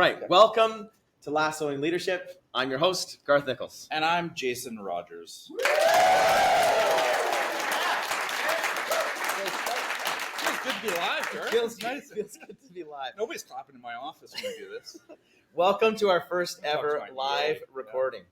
right, welcome to Lassoing Leadership. I'm your host, Garth Nichols. And I'm Jason Rogers. Feels good to be live, Garth. Feels good to be live. Nobody's clapping in my office when we do this. Welcome to our first ever live recording.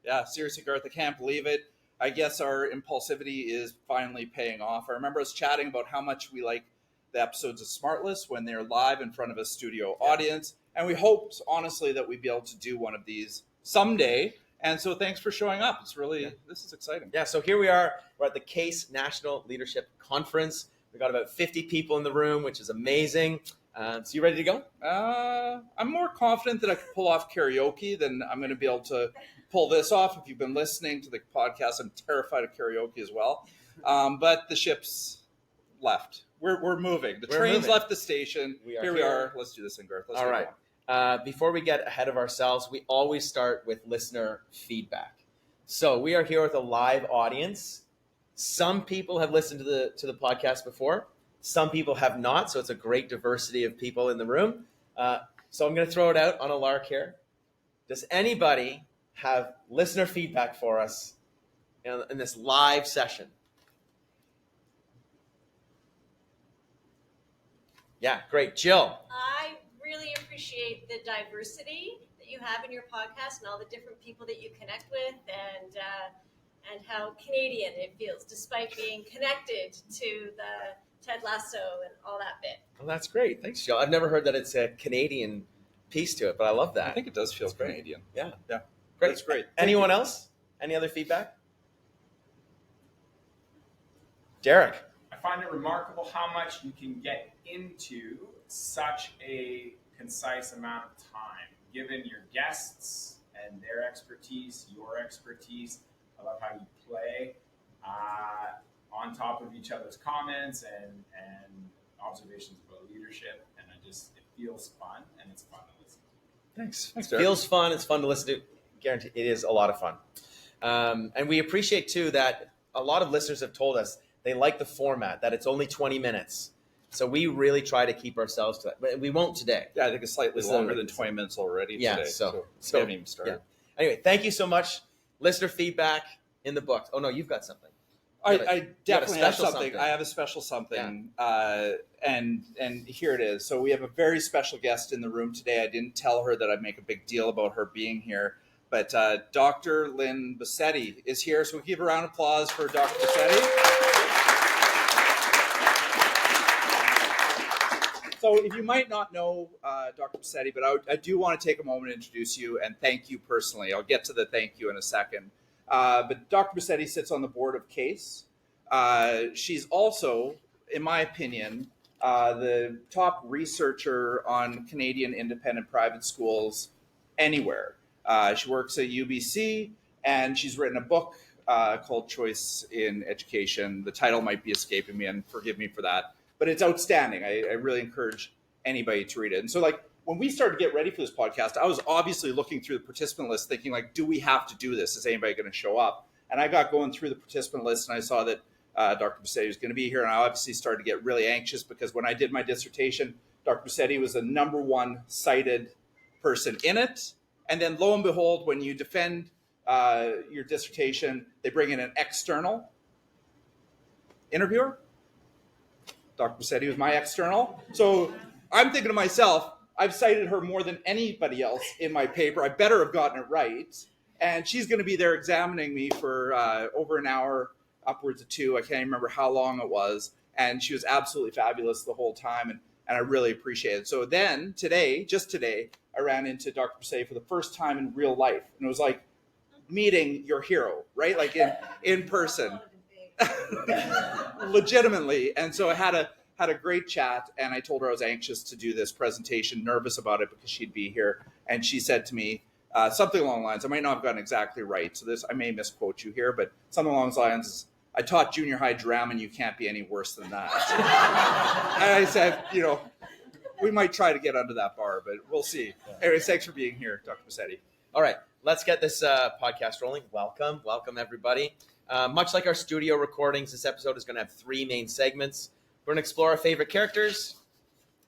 Yeah, seriously, Garth, I can't believe it. I guess our impulsivity is finally paying off. I remember us chatting about how much we like the episodes of Smartless when they're live in front of a studio audience. And we hoped, honestly, that we'd be able to do one of these someday. And so thanks for showing up. It's really, this is exciting. Yeah, so here we are. We're at the Cais National Leadership Conference. We got about 50 people in the room, which is amazing. So you ready to go? I'm more confident that I can pull off karaoke than I'm going to be able to pull this off. If you've been listening to the podcast, I'm terrified of karaoke as well. But the ship's left. We're moving. The train's left the station. Here we are. Let's do this thing, Garth. All right. Before we get ahead of ourselves, we always start with listener feedback. So we are here with a live audience. Some people have listened to the podcast before. Some people have not. So it's a great diversity of people in the room. So I'm going to throw it out on a lark here. Does anybody have listener feedback for us in this live session? Yeah, great. Jill. I really appreciate the diversity that you have in your podcast and all the different people that you connect with and how Canadian it feels despite being connected to the Ted Lasso and all that bit. Well, that's great. Thanks, Jill. I've never heard that it's a Canadian piece to it, but I love that. I think it does feel Canadian. Yeah. Great. That's great. Anyone else? Any other feedback? Derek. I find it remarkable how much you can get into such a concise amount of time, given your guests and their expertise, your expertise. I love how you play on top of each other's comments and observations about leadership, and it feels fun, and it's fun to listen to. Thanks. It feels fun. It's fun to listen to. Guarantee it is a lot of fun. And we appreciate, too, that a lot of listeners have told us they like the format, that it's only 20 minutes. So we really try to keep ourselves to that. But we won't today. Yeah, I think it's slightly longer than 20 minutes already today. So we haven't even started. Yeah. Anyway, thank you so much. Listener feedback in the books. Oh, no, you've got something. I definitely have something. something. I have a special something, and here it is. So we have a very special guest in the room today. I didn't tell her that I'd make a big deal about her being here, but Dr. Lynn Bassetti is here. So we give a round of applause for Dr. Bassetti. So if you might not know Dr. Bassetti, but I do want to take a moment to introduce you and thank you personally. I'll get to the thank you in a second. But Dr. Bassetti sits on the board of Cais. She's also, in my opinion, the top researcher on Canadian independent private schools anywhere. She works at UBC, and she's written a book called Choice in Education. The title might be escaping me, and forgive me for that. But it's outstanding. I really encourage anybody to read it. And so, when we started to get ready for this podcast, I was obviously looking through the participant list thinking, do we have to do this? Is anybody going to show up? And I got going through the participant list, and I saw that Dr. Bassetti was going to be here. And I obviously started to get really anxious because when I did my dissertation, Dr. Bassetti was the number one cited person in it. And then lo and behold, when you defend your dissertation, they bring in an external interviewer. Dr. Bassetti was my external. So I'm thinking to myself, I've cited her more than anybody else in my paper. I better have gotten it right. And she's going to be there examining me for over an hour, upwards of 2. I can't even remember how long it was. And she was absolutely fabulous the whole time. And I really appreciate it. So then just today, I ran into Dr. Bassetti for the first time in real life. And it was like meeting your hero, right? Like in person. Legitimately. And so I had a great chat, and I told her I was anxious to do this presentation, nervous about it because she'd be here. And she said to me something along the lines, I might not have gotten exactly right, so I may misquote you here, but something along the lines, I taught junior high drama and you can't be any worse than that. And I said, we might try to get under that bar, but we'll see. Anyways, thanks for being here, Dr. Bassetti. All right, let's get this podcast rolling. Welcome everybody. Much like our studio recordings, this episode is going to have 3 main segments. We're going to explore our favorite characters.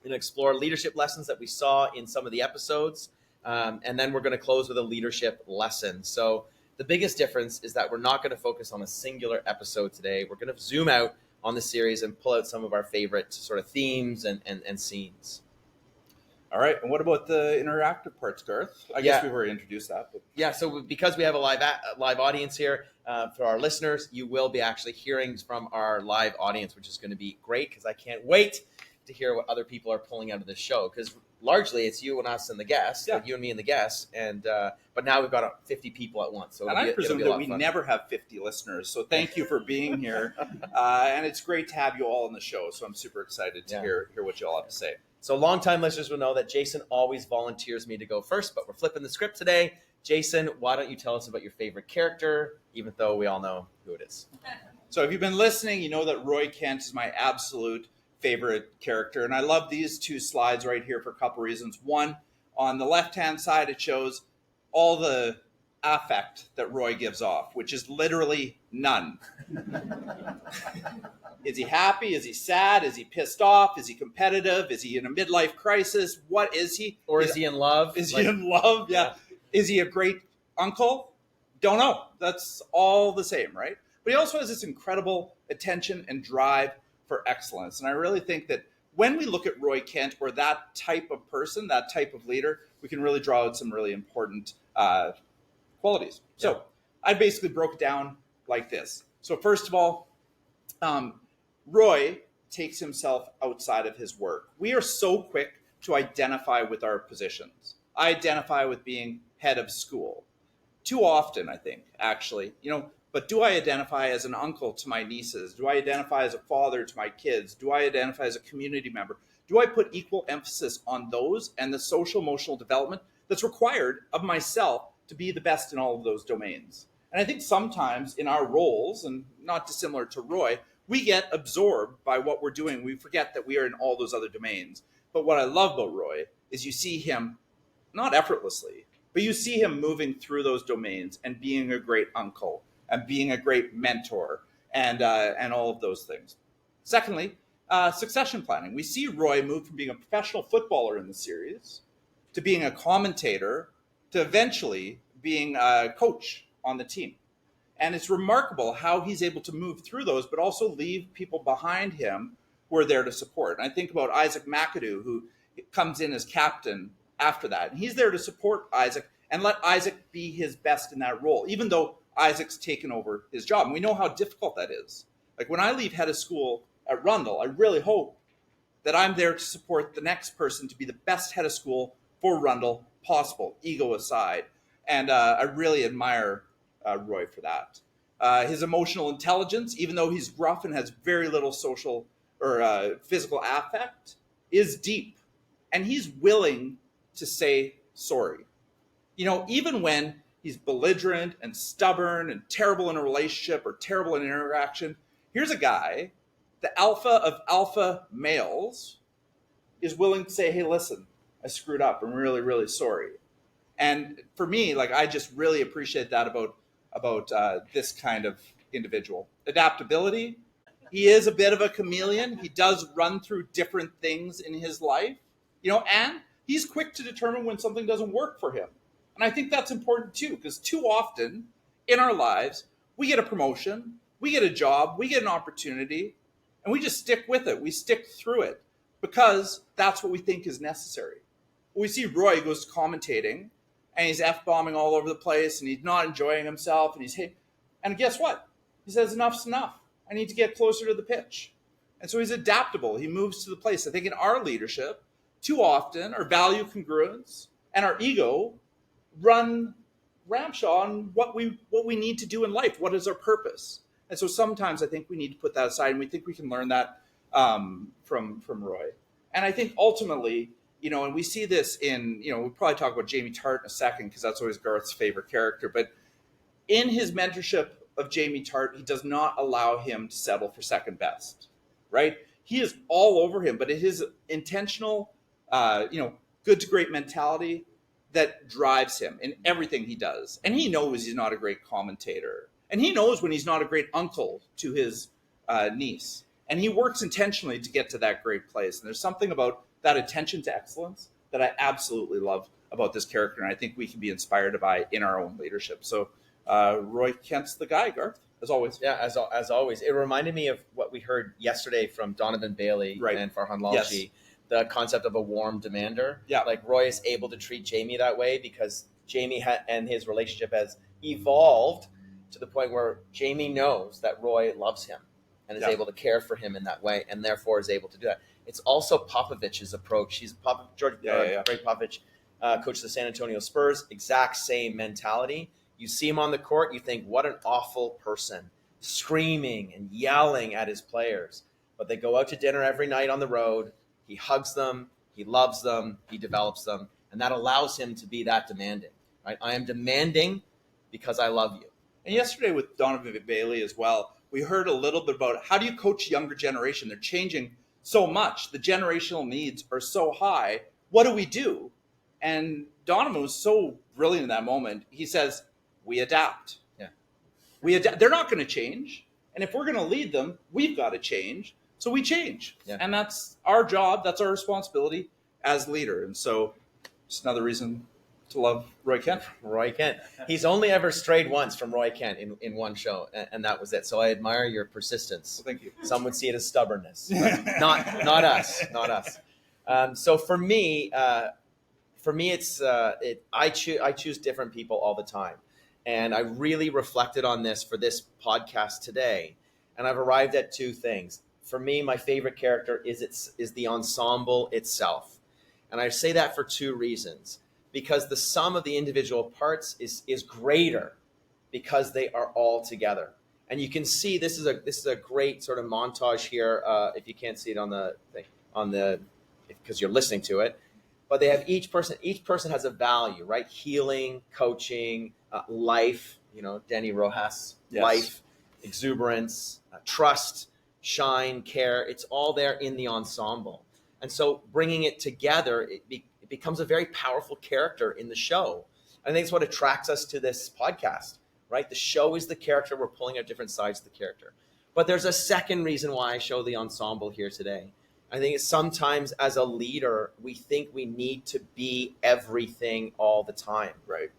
and explore leadership lessons that we saw in some of the episodes. And then we're going to close with a leadership lesson. So the biggest difference is that we're not going to focus on a singular episode today. We're going to zoom out on the series and pull out some of our favorite sort of themes and scenes. All right. And what about the interactive parts, Garth? I guess we've already introduced that. But... Yeah. So because we have a live audience here for our listeners, you will be actually hearing from our live audience, which is going to be great because I can't wait to hear what other people are pulling out of this show, because largely it's you and us and the guests, like you and me and the guests, and but now we've got 50 people at once. So I presume that we never have 50 listeners, so thank you for being here, and it's great to have you all on the show. So I'm super excited to hear what you all have to say. So longtime listeners will know that Jason always volunteers me to go first, but we're flipping the script today. Jason, why don't you tell us about your favorite character, even though we all know who it is? So if you've been listening, you know that Roy Kent is my absolute favorite character. And I love these two slides right here for a couple reasons. One, on the left-hand side, it shows all the affect that Roy gives off, which is literally none. Is he happy? Is he sad? Is he pissed off? Is he competitive? Is he in a midlife crisis? What is he? Or is he in love? Is he in love? Yeah. Is he a great uncle? Don't know. That's all the same, right? But he also has this incredible attention and drive for excellence. And I really think that when we look at Roy Kent or that type of person, that type of leader, we can really draw out some really important qualities. So I basically broke it down like this. So first of all, Roy takes himself outside of his work. We are so quick to identify with our positions. I identify with being head of school. Too often, I think, actually, but do I identify as an uncle to my nieces? Do I identify as a father to my kids? Do I identify as a community member? Do I put equal emphasis on those and the social emotional development that's required of myself to be the best in all of those domains? And I think sometimes in our roles, and not dissimilar to Roy, we get absorbed by what we're doing. We forget that we are in all those other domains. But what I love about Roy is you see him, not effortlessly, but you see him moving through those domains and being a great uncle and being a great mentor and all of those things. Secondly, succession planning. We see Roy move from being a professional footballer in the series to being a commentator to eventually being a coach on the team. And it's remarkable how he's able to move through those, but also leave people behind him who are there to support. And I think about Isaac McAdoo, who comes in as captain after that. And he's there to support Isaac and let Isaac be his best in that role, even though Isaac's taken over his job. And we know how difficult that is. Like when I leave head of school at Rundle, I really hope that I'm there to support the next person to be the best head of school for Rundle possible, ego aside. And I really admire Roy for that. His emotional intelligence, even though he's gruff and has very little social or physical affect, is deep. And he's willing to say sorry. Even when he's belligerent and stubborn and terrible in a relationship or terrible in an interaction, here's a guy, the alpha of alpha males, is willing to say, hey, listen, I screwed up. I'm really, really sorry. And for me, I just really appreciate that about this kind of individual. Adaptability. He is a bit of a chameleon. He does run through different things in his life, and he's quick to determine when something doesn't work for him. And I think that's important too, because too often in our lives, we get a promotion, we get a job, we get an opportunity, and we just stick with it. We stick through it because that's what we think is necessary. We see Roy goes commentating and he's F-bombing all over the place and he's not enjoying himself and guess what? He says, enough's enough. I need to get closer to the pitch. And so he's adaptable. He moves to the place. I think in our leadership, too often our value congruence and our ego run ramshaw on what we need to do in life. What is our purpose? And so sometimes I think we need to put that aside, and we think we can learn that from Roy. And I think ultimately, and we see this in, we'll probably talk about Jamie Tart in a second because that's always Garth's favorite character. But in his mentorship of Jamie Tart, he does not allow him to settle for second best, right? He is all over him, but it is intentional, good to great mentality that drives him in everything he does. And he knows he's not a great commentator. And he knows when he's not a great uncle to his niece. And he works intentionally to get to that great place. And there's something about that attention to excellence that I absolutely love about this character, and I think we can be inspired by in our own leadership. So Roy Kent's the guy, Garth, as always. Yeah, as always. It reminded me of what we heard yesterday from Donovan Bailey and Farhan Lalji, the concept of a warm demander. Yeah. Like Roy is able to treat Jamie that way because Jamie and his relationship has evolved to the point where Jamie knows that Roy loves him and is able to care for him in that way, and therefore is able to do that. It's also Popovich's approach. Greg Popovich, coach of the San Antonio Spurs, exact same mentality. You see him on the court, you think, what an awful person, screaming and yelling at his players. But they go out to dinner every night on the road. He hugs them, he loves them, he develops them, and that allows him to be that demanding. Right? I am demanding because I love you. And yesterday with Donovan Bailey as well, we heard a little bit about how do you coach younger generation? They're changing so much. The generational needs are so high. What do we do? And Donovan was so brilliant in that moment. He says, we adapt. Yeah. We adapt. They're not going to change. And if we're going to lead them, we've got to change. So we change. Yeah. And that's our job. That's our responsibility as leader. And so just another reason to love Roy Kent. Roy Kent. He's only ever strayed once from Roy Kent in one show, and that was it. So I admire your persistence. Well, thank you. Some would see it as stubbornness, but not us. So for me, it's I choose different people all the time, and I really reflected on this for this podcast today, and I've arrived at two things. For me, my favorite character is the ensemble itself, and I say that for two reasons. Because the sum of the individual parts is greater because they are all together. And you can see this is a great sort of montage here. If you can't see it on the because you're listening to it, but they have each person has a value, right? Healing, coaching, life. Denny Rojas, life, exuberance, trust, shine, care. It's all there in the ensemble. And so bringing it together, it becomes a very powerful character in the show. I think it's what attracts us to this podcast, right? The show is the character. We're pulling out different sides of the character. But there's a second reason why I show the ensemble here today. I think it's sometimes as a leader, we think we need to be everything all the time. Right.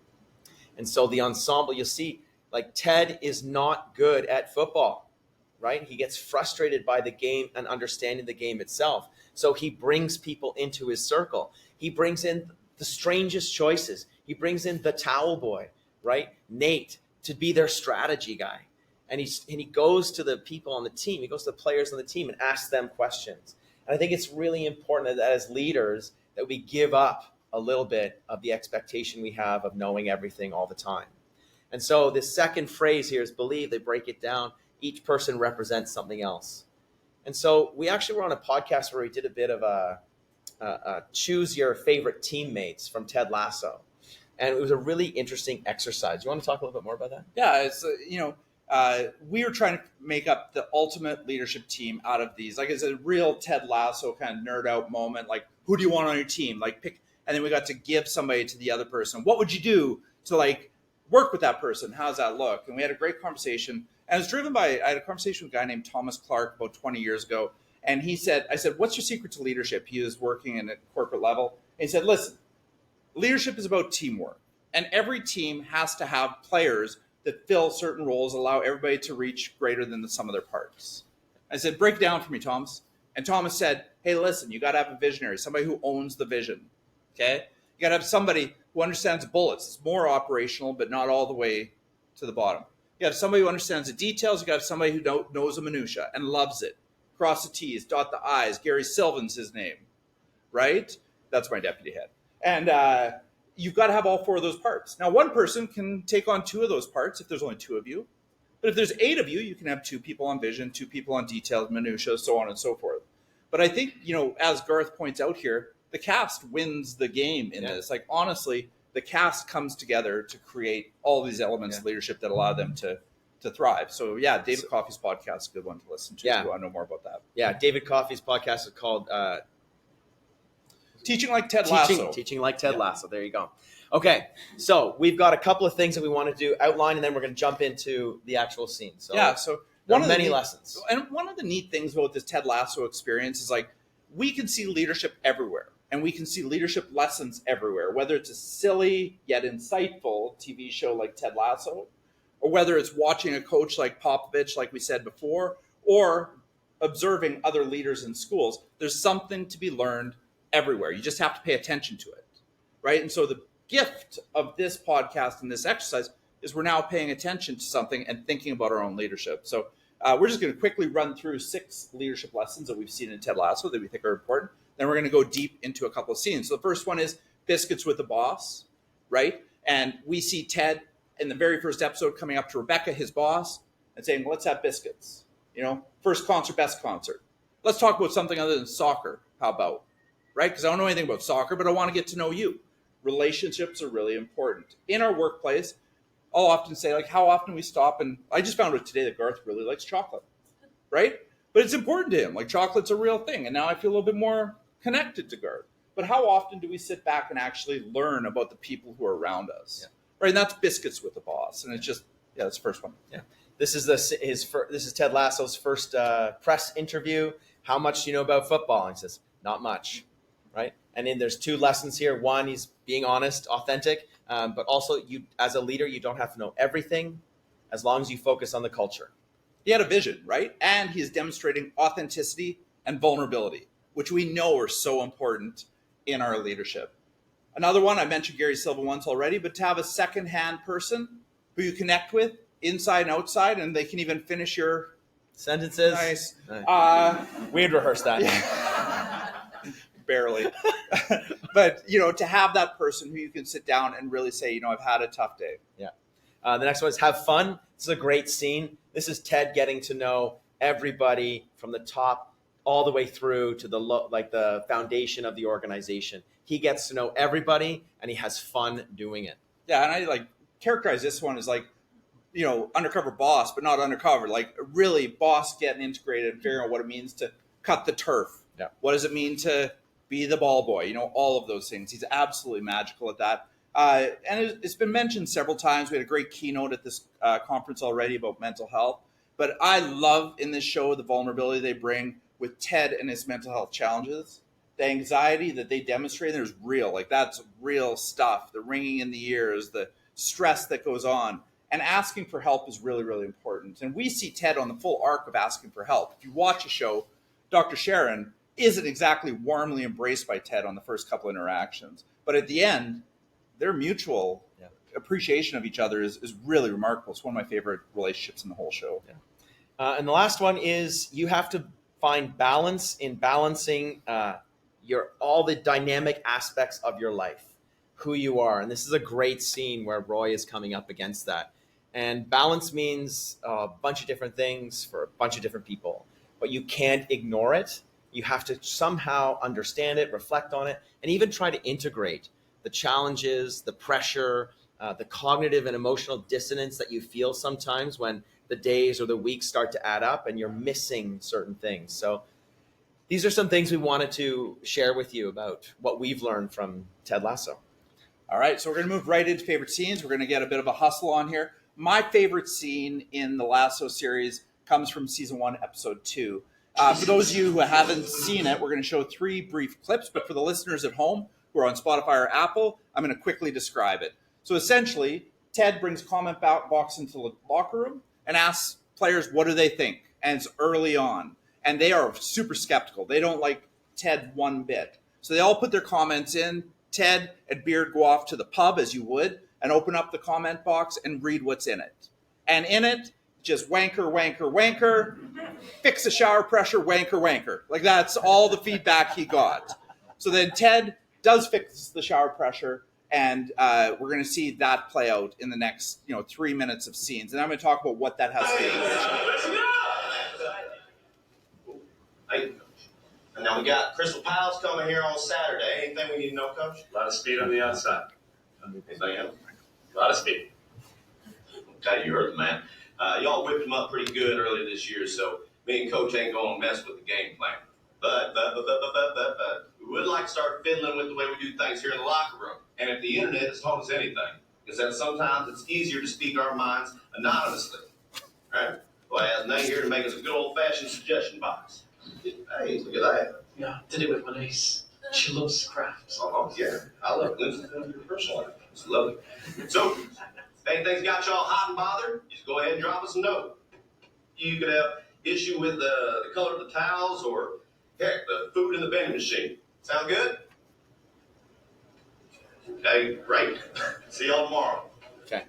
And so the ensemble, you'll see, like Ted is not good at football, right? He gets frustrated by the game and understanding the game itself. So he brings people into his circle. He brings in the strangest choices. He brings in the towel boy, right? Nate, to be their strategy guy. And he goes to the people on the team. He goes to the players on the team and asks them questions. And I think it's really important that as leaders that we give up a little bit of the expectation we have of knowing everything all the time. And so this second phrase here is believe. They break it down. Each person represents something else. And so we actually were on a podcast where we did a bit of a choose your favorite teammates from Ted Lasso. And it was a really interesting exercise. You want to talk a little bit more about that? Yeah, it's, we were trying to make up the ultimate leadership team out of these. Like it's a real Ted Lasso kind of nerd out moment. Like, who do you want on your team? Like pick, and then we got to give somebody to the other person. What would you do to like work with that person? How's that look? And we had a great conversation. And it was driven by, I had a conversation with a guy named Thomas Clark about 20 years ago. And I said, what's your secret to leadership? He was working in a corporate level. And he said, listen, leadership is about teamwork. And every team has to have players that fill certain roles, allow everybody to reach greater than the sum of their parts. I said, break it down for me, Thomas. And Thomas said, hey, listen, you got to have a visionary, somebody who owns the vision. Okay? You got to have somebody who understands bullets. It's more operational, but not all the way to the bottom. You got to have somebody who understands the details. You got to have somebody who knows the minutia and loves it. Cross the T's, dot the I's. Gary Sylvan's his name, right? That's my deputy head. And you've got to have all four of those parts. Now, one person can take on two of those parts if there's only two of you. But if there's 8 of you, you can have 2 people on vision, 2 people on detailed minutia, so on and so forth. But I think, as Garth points out here, the cast wins the game in this. Like, honestly, the cast comes together to create all these elements of leadership that allow them to thrive. So, David Coffey's podcast is a good one to listen to. I know more about that. Yeah, David Coffey's podcast is called Teaching Like Ted Lasso. Teaching Like Ted Lasso. There you go. Okay, so we've got a couple of things that we want to do outline, and then we're going to jump into the actual scene. So so one of many lessons. And one of the neat things about this Ted Lasso experience is like we can see leadership everywhere, and we can see leadership lessons everywhere, whether it's a silly yet insightful TV show like Ted Lasso, or whether it's watching a coach like Popovich, like we said before, or observing other leaders in schools. There's something to be learned everywhere. You just have to pay attention to it, right? And so the gift of this podcast and this exercise is we're now paying attention to something and thinking about our own leadership. So we're just going to quickly run through 6 leadership lessons that we've seen in Ted Lasso that we think are important. Then we're going to go deep into a couple of scenes. So the first one is Biscuits with the Boss, right? And we see Ted in the very first episode coming up to Rebecca, his boss, and saying, let's have biscuits. You know, first concert, best concert. Let's talk about something other than soccer. How about? Right? Because I don't know anything about soccer, but I want to get to know you. Relationships are really important. In our workplace, I'll often say, like, how often we stop, and I just found out today that Garth really likes chocolate, right? But it's important to him. Like, chocolate's a real thing, and now I feel a little bit more connected to Garth. But how often do we sit back and actually learn about the people who are around us? Yeah. Right, and that's Biscuits with the Boss, and it's just, that's the first one. Yeah. This is Ted Lasso's first press interview. How much do you know about football? And he says, not much, right? And then there's 2 lessons here. One, he's being honest, authentic, but also you, as a leader, you don't have to know everything as long as you focus on the culture. He had a vision, right? And he is demonstrating authenticity and vulnerability, which we know are so important in our leadership. Another one, I mentioned Gary Silva once already, but to have a second-hand person who you connect with, inside and outside, and they can even finish your sentences. Nice. We had rehearsed that. Yeah. Barely. But, to have that person who you can sit down and really say, I've had a tough day. Yeah. The next one is have fun. This is a great scene. This is Ted getting to know everybody from the top all the way through to the foundation of the organization. He gets to know everybody, and he has fun doing it. Yeah, and I characterize this one as undercover boss, but not undercover. Like really boss getting integrated and figuring out what it means to cut the turf. Yeah. What does it mean to be the ball boy? All of those things. He's absolutely magical at that. And it's been mentioned several times. We had a great keynote at this conference already about mental health. But I love in this show the vulnerability they bring with Ted and his mental health challenges. The anxiety that they demonstrate there is real. Like that's real stuff. The ringing in the ears, the stress that goes on. And asking for help is really, really important. And we see Ted on the full arc of asking for help. If you watch a show, Dr. Sharon isn't exactly warmly embraced by Ted on the first couple interactions. But at the end, their mutual appreciation of each other is really remarkable. It's one of my favorite relationships in the whole show. Yeah. And the last one is you have to find balance in balancing all the dynamic aspects of your life, who you are. And this is a great scene where Roy is coming up against that. And balance means a bunch of different things for a bunch of different people, but you can't ignore it. You have to somehow understand it, reflect on it, and even try to integrate the challenges, the pressure, the cognitive and emotional dissonance that you feel sometimes when the days or the weeks start to add up and you're missing certain things. So these are some things we wanted to share with you about what we've learned from Ted Lasso. All right, so we're going to move right into favorite scenes. We're going to get a bit of a hustle on here. My favorite scene in the Lasso series comes from season 1, episode 2. For those of you who haven't seen it, we're going to show 3 brief clips, but for the listeners at home who are on Spotify or Apple, I'm going to quickly describe it. So essentially, Ted brings comment box into the locker room and asks players, what do they think? And it's early on. And they are super skeptical. They don't like Ted one bit. So they all put their comments in. Ted and Beard go off to the pub, as you would, and open up the comment box and read what's in it. And in it, just wanker, wanker, wanker, fix the shower pressure, wanker, wanker. Like that's all the feedback he got. So then Ted does fix the shower pressure, and we're going to see that play out in the next 3 minutes of scenes. And I'm going to talk about what that has to do with leadership. Hey, and now we got Crystal Palace coming here on Saturday. Anything we need to know, Coach? A lot of speed on the outside. Anything else? A lot of speed. Okay, you heard the man. Y'all whipped him up pretty good earlier this year, so me and Coach ain't going to mess with the game plan. But we would like to start fiddling with the way we do things here in the locker room. And if the internet has taught us anything, is that sometimes it's easier to speak our minds anonymously. Right? Well, I have Nate here to make us a good old-fashioned suggestion box. Hey, look at that. Yeah, did it with my niece. She loves crafts. Oh, yeah. I love it. This is your personal life. It's lovely. So, if anything's got y'all hot and bothered, just go ahead and drop us a note. You could have issue with the color of the towels or, heck, the food in the vending machine. Sound good? Okay, great. See y'all tomorrow. Okay.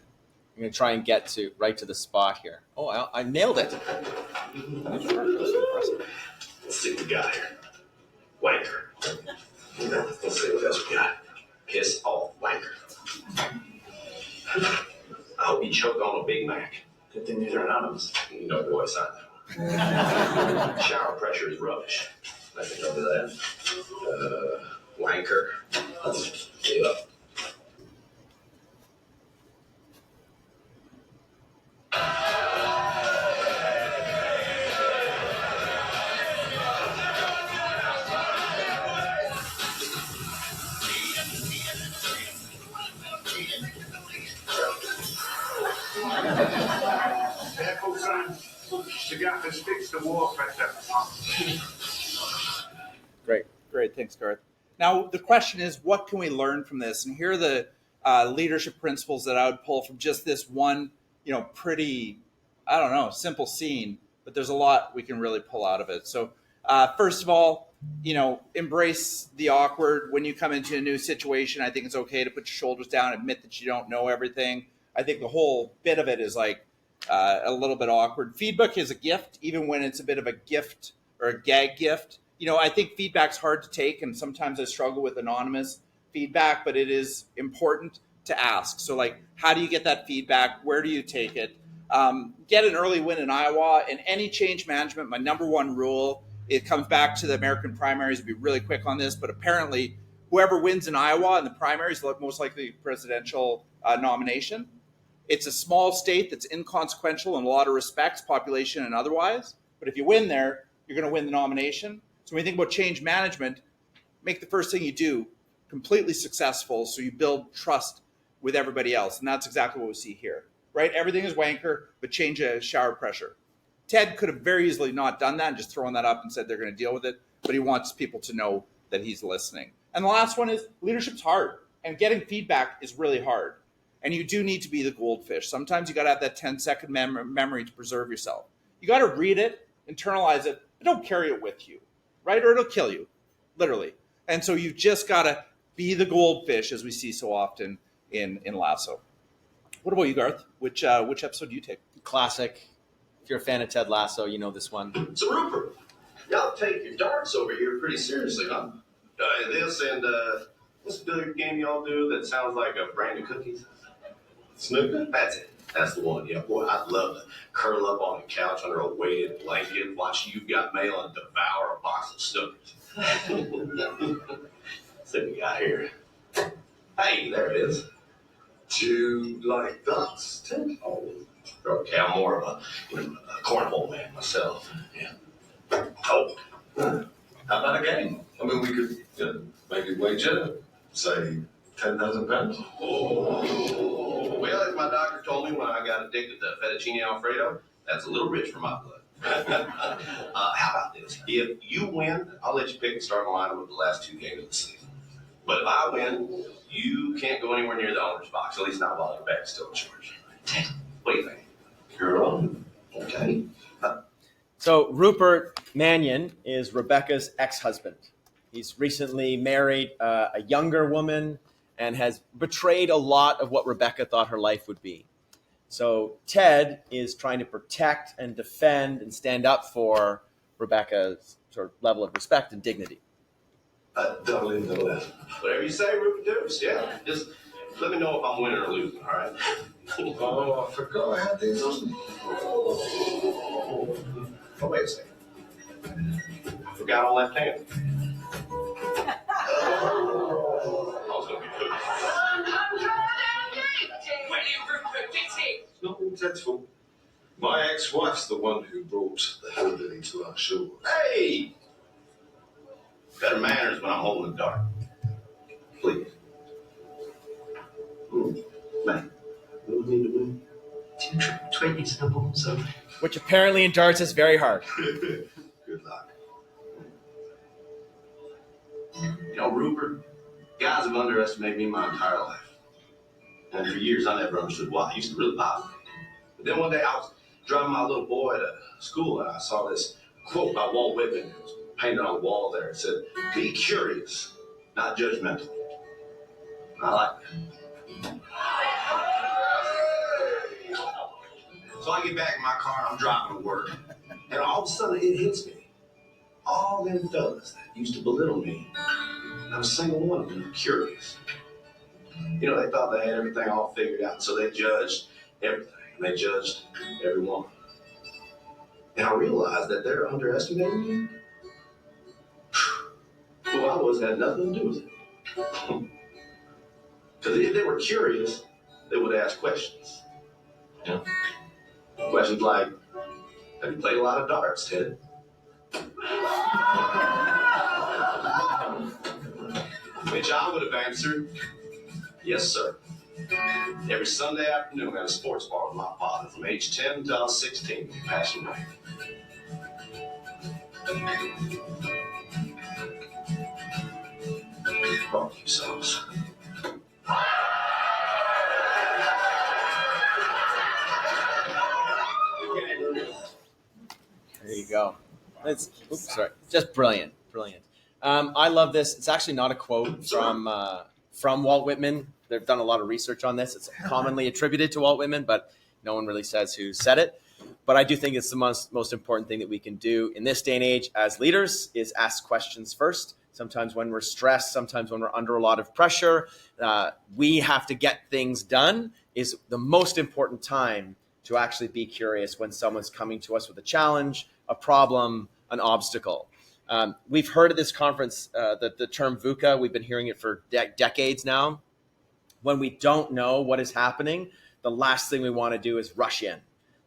I'm going to try and get right to the spot here. Oh, I nailed it. Let's see what we got here. Wanker. Let's see what else we got. Piss off wanker. I hope you choked on a Big Mac. Good thing these are anonymous. No voice on that. Shower pressure is rubbish. I think I'll do that. Wanker. Let's give up. Careful, son. The gaffers fix the water pressure. Great, thanks, Garth. Now, the question is, what can we learn from this? And here are the leadership principles that I would pull from just this one, pretty, simple scene, but there's a lot we can really pull out of it. So, first of all, embrace the awkward. When you come into a new situation, I think it's okay to put your shoulders down, admit that you don't know everything. I think the whole bit of it is like a little bit awkward. Feedback is a gift, even when it's a bit of a gift or a gag gift. I think feedback's hard to take, and sometimes I struggle with anonymous feedback, but it is important to ask. So, how do you get that feedback? Where do you take it? Get an early win in Iowa. In any change management, my number one rule, it comes back to the American primaries. I'll be really quick on this, but apparently whoever wins in Iowa in the primaries, most likely presidential nomination. It's a small state that's inconsequential in a lot of respects, population and otherwise. But if you win there, you're going to win the nomination. So when you think about change management, make the first thing you do completely successful so you build trust with everybody else. And that's exactly what we see here, right? Everything is wanker, but change a shower pressure. Ted could have very easily not done that and just thrown that up and said they're going to deal with it, but he wants people to know that he's listening. And the last one is leadership's hard, and getting feedback is really hard. And you do need to be the goldfish. Sometimes you got to have that 10-second memory to preserve yourself. You got to read it, internalize it, but don't carry it with you, right? Or it'll kill you, literally. And so you just got to be the goldfish, as we see so often in Lasso. What about you, Garth? Which episode do you take? Classic. If you're a fan of Ted Lasso, you know this one. So, Rupert, y'all take your darts over here pretty seriously, huh? This and what's the other game y'all do that sounds like a brand of cookies? Snooker? That's it. That's the one. Yeah, boy, I'd love to curl up on the couch under a weighted blanket, watch You've Got Mail, and devour a box of Snookers. See what we got here. Hey, there it is. Do you like darts, Ted? Oh, okay, I'm more of a cornhole man myself. Yeah. Oh. How about a game? I mean, we could maybe wager, say, £10,000. Oh. Well, as my doctor told me when I got addicted to fettuccine Alfredo, that's a little rich for my blood. How about this? If you win, I'll let you pick the starting lineup of the last 2 games of the season. But if I win, you can't go anywhere near the owner's box, at least not while your bag's still in charge. What do you think? You're on. Okay. So Rupert Mannion is Rebecca's ex-husband. He's recently married a younger woman and has betrayed a lot of what Rebecca thought her life would be. So Ted is trying to protect and defend and stand up for Rebecca's sort of level of respect and dignity. Doubling the left. Whatever you say, Rupert Dukes. Yeah. Just let me know if I'm winning or losing, all right? Oh, I forgot I had these on. Oh, wait a second. I forgot on left hand. I was going to be cooking. It's not all Ted's fault. My ex-wife's the one who brought the hillbilly to our shores. Hey! Better manners when I'm holding the dart. Please. Man, what do we need to win? 2 20s in the ball zone. Which apparently in darts is very hard. Good luck. Rupert, guys have underestimated me my entire life. And for years, I never understood why. It used to really bother me. But then one day, I was driving my little boy to school, and I saw this quote by Walt Whitman. It was painted on the wall there. It said, "Be curious, not judgmental." And I like that. So I get back in my car, I'm driving to work, and all of a sudden it hits me. All them fellas that used to belittle me, not a single one of them were curious. You know, they thought they had everything all figured out, so they judged everything, and they judged everyone. And I realized that they're underestimating me. Who I was had nothing to do with it. Because if they were curious, they would ask questions. You know? Questions like, have you played a lot of darts, Ted? Which I would have answered, yes, sir. Every Sunday afternoon at a sports bar with my father from age 10 until I was 16, he passed away. Barbecue sauce. There you go. It's just brilliant. I love this. It's actually not a quote from Walt Whitman. They've done a lot of research on this. It's commonly attributed to Walt Whitman, but no one really says who said it. But I do think it's the most important thing that we can do in this day and age as leaders is ask questions first. Sometimes when we're stressed, sometimes when we're under a lot of pressure, we have to get things done is the most important time to actually be curious when someone's coming to us with a challenge, a problem, an obstacle. We've heard at this conference the term VUCA. We've been hearing it for decades now. When we don't know what is happening, the last thing we want to do is rush in.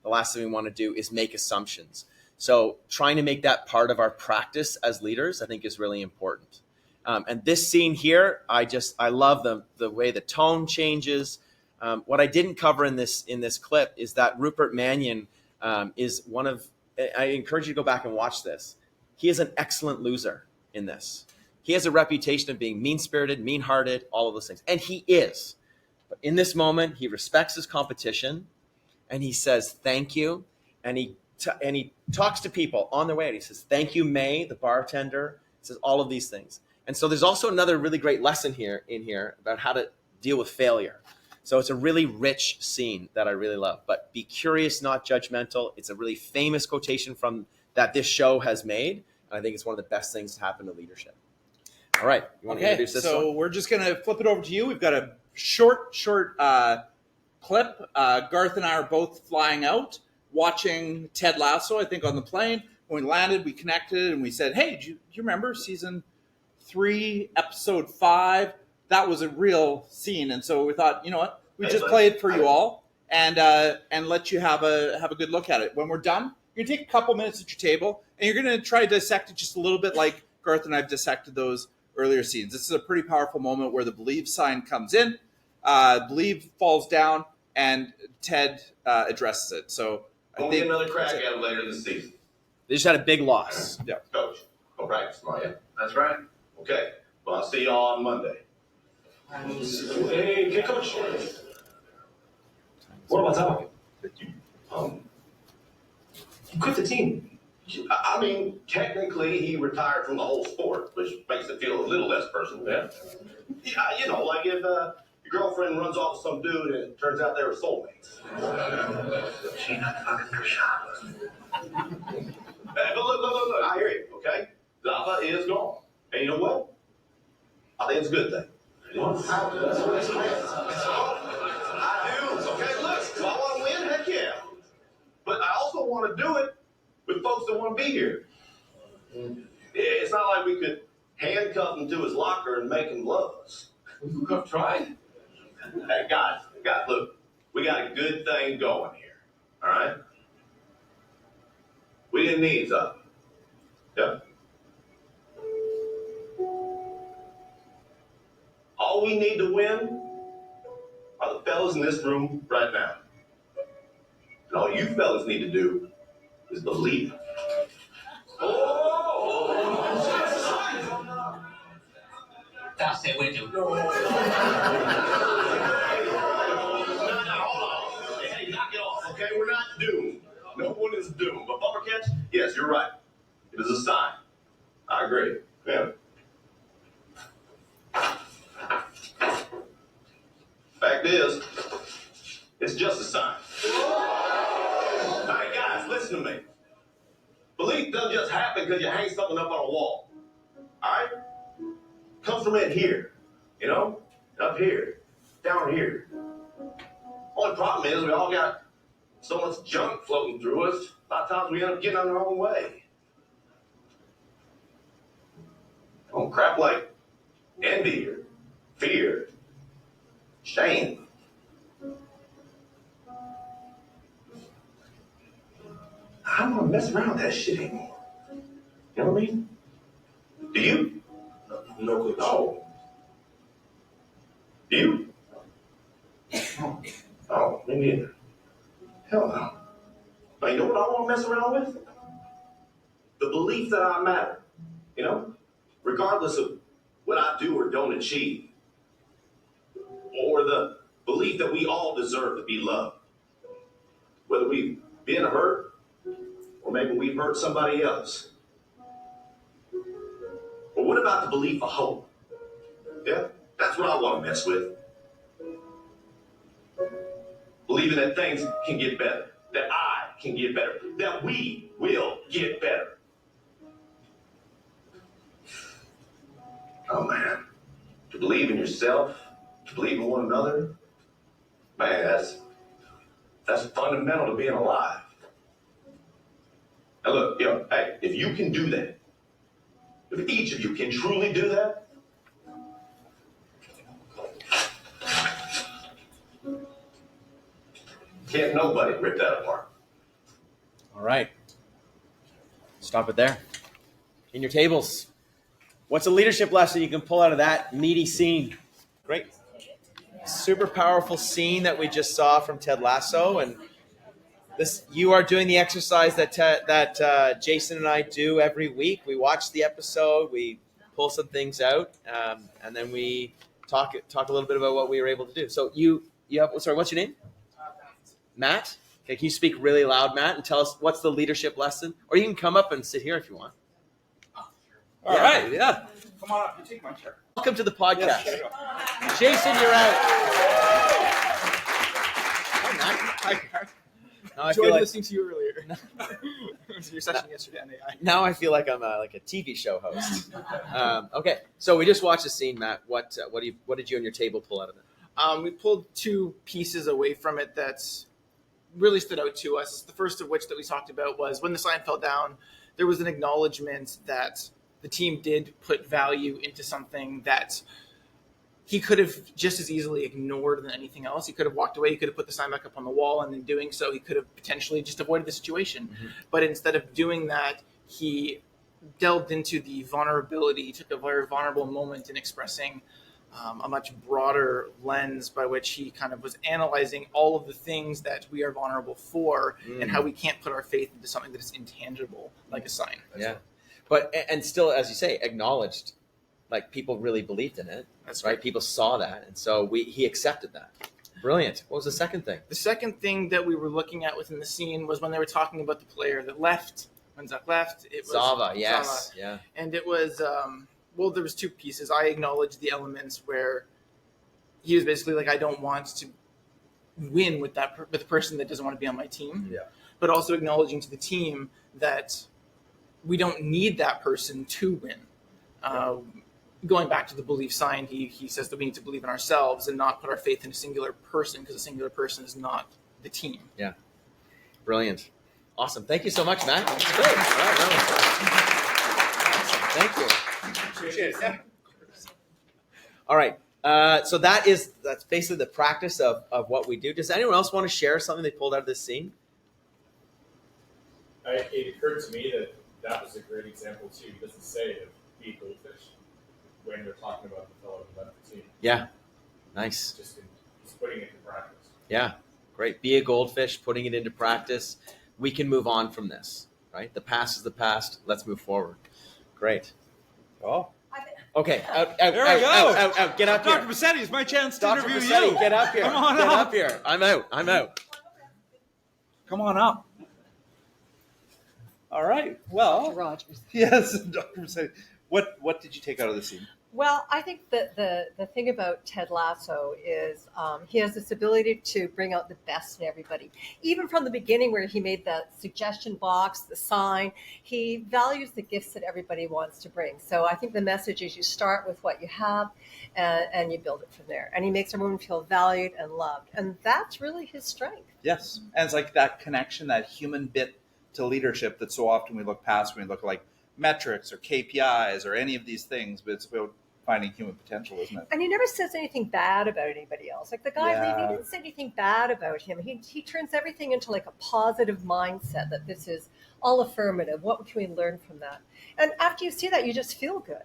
The last thing we want to do is make assumptions. So trying to make that part of our practice as leaders, I think, is really important. And this scene here, I love the way the tone changes. What I didn't cover in this clip is that Rupert Mannion is one of. I encourage you to go back and watch this. He is an excellent loser in this. He has a reputation of being mean-spirited, mean-hearted, all of those things, and he is. But in this moment, he respects his competition, and he says thank you, and he talks to people on their way out. He says thank you, May, the bartender. He says all of these things. And so there's also another really great lesson here about how to deal with failure. So it's a really rich scene that I really love. But be curious, not judgmental. It's a really famous quotation that this show has made. And I think it's one of the best things to happen to leadership. All right. You want to introduce this so one? We're just going to flip it over to you. We've got a short clip. Garth and I are both flying out, watching Ted Lasso, I think, on the plane. When we landed, we connected, and we said, hey, do you remember season 3, episode 5? That was a real scene. And so we thought, you know what? We just play it for you all and let you have a good look at it. When we're done, you're going to take a couple minutes at your table, and you're going to try to dissect it just a little bit like Garth and I have dissected those earlier scenes. This is a pretty powerful moment where the believe sign comes in, believe falls down, and Ted addresses it. So I think get another crack at it later this season. They just had a big loss. Yeah. Coach, go practice tomorrow, yeah? That's right. Okay. Well, I'll see y'all on Monday. Hey, coach. What about talking? You quit the team. I mean, technically, he retired from the whole sport, which makes it feel a little less personal, yeah? Yeah, you know, like if your girlfriend runs off with some dude and it turns out they were soulmates. She not fucking her shot. But look, I hear you, okay? Zava is gone. And you know what? I think it's a good thing. I do. Okay, look, do I want to win? Heck yeah. But I also want to do it with folks that want to be here. It's not like we could handcuff him to his locker and make him love us. We could have tried. Hey, guys, look, we got a good thing going here, all right? We didn't need Zava. Yeah. All we need to win are the fellas in this room right now. And all you fellas need to do is believe. I'll say we do. No, hold on. Hey, knock it off, okay? We're not doomed. No one is doomed. But bumper catch, yes, you're right. It is a sign. I agree. Yeah. Fact is, it's just a sign. All right, guys, listen to me. Belief doesn't just happen because you hang something up on a wall. All right? Comes from in here, you know? Up here, down here. Only problem is we all got so much junk floating through us, a lot of times we end up getting on our own way. Oh, crap like envy or fear, shame. I don't want to mess around with that shit anymore. You know what I mean? Do you? No clue. No. Do you? Oh, me neither. Hell no. Now, you know what I want to mess around with? The belief that I matter. You know? Regardless of what I do or don't achieve. Or the belief that we all deserve to be loved. Whether we've been hurt or maybe we've hurt somebody else. But what about the belief of hope? Yeah, that's what I want to mess with. Believing that things can get better, that I can get better, that we will get better. Oh man, to believe in yourself, to believe in one another, man, that's fundamental to being alive. Now look, hey, if you can do that, if each of you can truly do that, can't nobody rip that apart. All right. Stop it there. In your tables. What's a leadership lesson you can pull out of that meaty scene? Great. Super powerful scene that we just saw from Ted Lasso. And this, you are doing the exercise that Jason and I do every week. We watch the episode, we pull some things out, and then we talk a little bit about what we were able to do. So you have, sorry, what's your name? Matt? Okay, can you speak really loud, Matt, and tell us what's the leadership lesson? Or you can come up and sit here if you want. All right. Yeah. Come on up. You take my chair. Welcome to the podcast. Yes, Jason, you're out. Hi, Matt. Hi, Garth. Now I Enjoyed feel like, listening to you earlier. It was your session yesterday on AI. now I feel like I'm like a TV show host. Okay, so we just watched the scene, Matt. What did you and your table pull out of it? We pulled two pieces away from it that really stood out to us. The first of which that we talked about was when the sign fell down, there was an acknowledgement that the team did put value into something that he could have just as easily ignored than anything else. He could have walked away. He could have put the sign back up on the wall, and in doing so, he could have potentially just avoided the situation. Mm-hmm. But instead of doing that, he delved into the vulnerability. He took a very vulnerable moment in expressing a much broader lens by which he kind of was analyzing all of the things that we are vulnerable for and how we can't put our faith into something that is intangible, like a sign. Yeah. But, and still, as you say, acknowledged, like people really believed in it. That's right. People saw that. And so he accepted that. Brilliant. What was the second thing? The second thing that we were looking at within the scene was when they were talking about the player that left. When Zach left, it was Zava. Yes. Zava. Yeah. And it was, well, there was two pieces. I acknowledged the elements where he was basically like, I don't want to win with with the person that doesn't want to be on my team. Yeah. But also acknowledging to the team that we don't need that person to win. Going back to the belief sign, he says that we need to believe in ourselves and not put our faith in a singular person, because a singular person is not the team. Yeah. Brilliant. Awesome. Thank you so much, Matt. That's great. Thank you. Cheers. Yeah. All right. So that's basically the practice of what we do. Does anyone else want to share something they pulled out of this scene? It occurred to me that was a great example too. He doesn't say to be a goldfish when they're talking about the fellow who left the team. Yeah. Nice. He's putting it into practice. Yeah. Great. Be a goldfish, putting it into practice. We can move on from this, right? The past is the past. Let's move forward. Great. Oh. Okay, out, There we go. out. Get up Dr. here. Bassetti, it's my chance to Dr. interview Bassetti, you. get up here. Come on Get up. up here. I'm out. Come on up. All right. Well, Rogers. yes, Dr. Bassetti. What did you take out of the scene? Well, I think that the thing about Ted Lasso is he has this ability to bring out the best in everybody. Even from the beginning where he made the suggestion box, the sign, he values the gifts that everybody wants to bring. So I think the message is you start with what you have and you build it from there. And he makes everyone feel valued and loved. And that's really his strength. Yes. And it's like that connection, that human bit to leadership that so often we look past when we look at like metrics or KPIs or any of these things, but it's about finding human potential, isn't it? And he never says anything bad about anybody else. Like the guy leaving, he didn't say anything bad about him. He turns everything into like a positive mindset that this is all affirmative. What can we learn from that? And after you see that, you just feel good.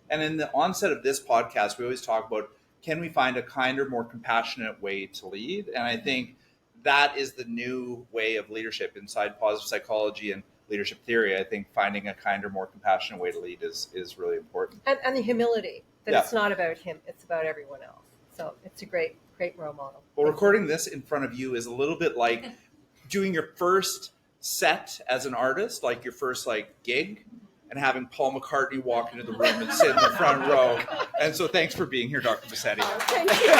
And in the onset of this podcast, we always talk about, can we find a kinder, more compassionate way to lead? And I think that is the new way of leadership inside positive psychology and leadership theory. I think finding a kinder, more compassionate way to lead is really important. And the humility that Yeah. it's not about him, it's about everyone else. So it's a great role model. Well, recording this in front of you is a little bit like doing your first set as an artist, like your first like gig, and having Paul McCartney walk into the room and sit in the front row. And so thanks for being here, Dr. Bassetti. Thank you.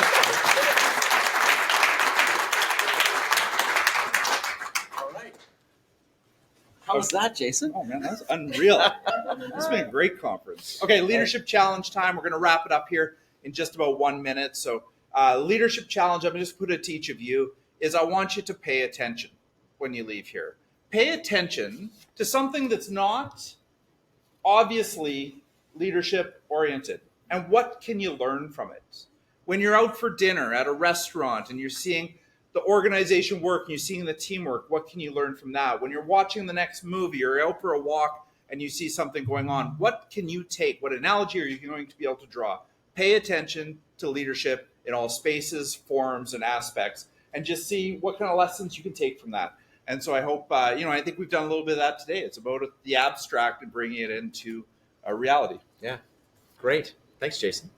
How was that, Jason? Oh man, that's unreal. This has been a great conference. Okay, leadership challenge time. We're going to wrap it up here in just about 1 minute. So leadership challenge, I'm going to just put it to each of you, is I want you to pay attention when you leave here. Pay attention to something that's not obviously leadership oriented. And what can you learn from it? When you're out for dinner at a restaurant and you're seeing the organization work and you're seeing the teamwork, what can you learn from that? When you're watching the next movie or out for a walk and you see something going on, what can you take? What analogy are you going to be able to draw? Pay attention to leadership in all spaces, forms, and aspects, and just see what kind of lessons you can take from that. And so I hope, I think we've done a little bit of that today. It's about the abstract and bringing it into a reality. Yeah, great. Thanks, Jason.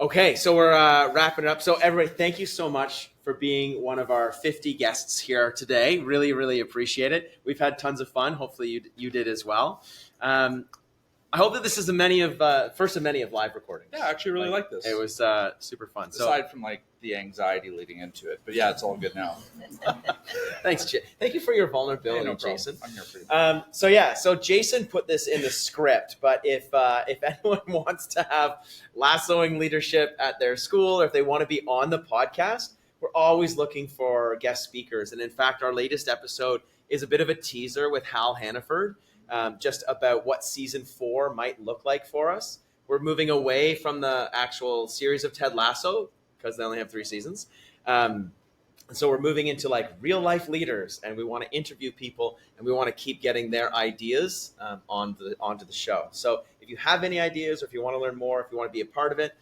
Okay, so we're wrapping it up. So everybody, thank you so much for being one of our 50 guests here today. Really, really appreciate it. We've had tons of fun. Hopefully you did as well. I hope that this is first of many of live recordings. Yeah, I actually really like this. It was super fun. Aside from like the anxiety leading into it, but yeah, it's all good now. Thanks, Thank you for your vulnerability, Hey, no problem. Jason. I'm here for you. So Jason put this in the script, but if anyone wants to have lassoing leadership at their school, or if they want to be on the podcast, we're always looking for guest speakers. And in fact, our latest episode is a bit of a teaser with Hal Hannaford, just about what season 4 might look like for us. We're moving away from the actual series of Ted Lasso because they only have 3 seasons. So we're moving into like real life leaders, and we want to interview people, and we want to keep getting their ideas onto the show. So if you have any ideas, or if you want to learn more, if you want to be a part of it,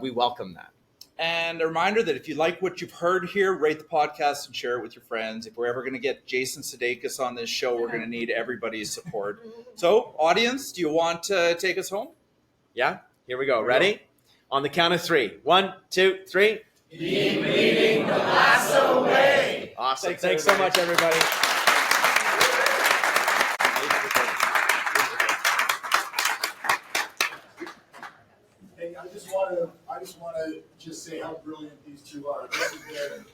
we welcome that. And a reminder that if you like what you've heard here, rate the podcast and share it with your friends. If we're ever going to get Jason Sudeikis on this show, we're going to need everybody's support. So, audience, do you want to take us home? Yeah, here we go. Ready? On the count of 3. 1, 2, 3. Keep leading the Lasso way. Awesome. Thanks so much, everybody. Hey, I just want to say how brilliant these two are. This has been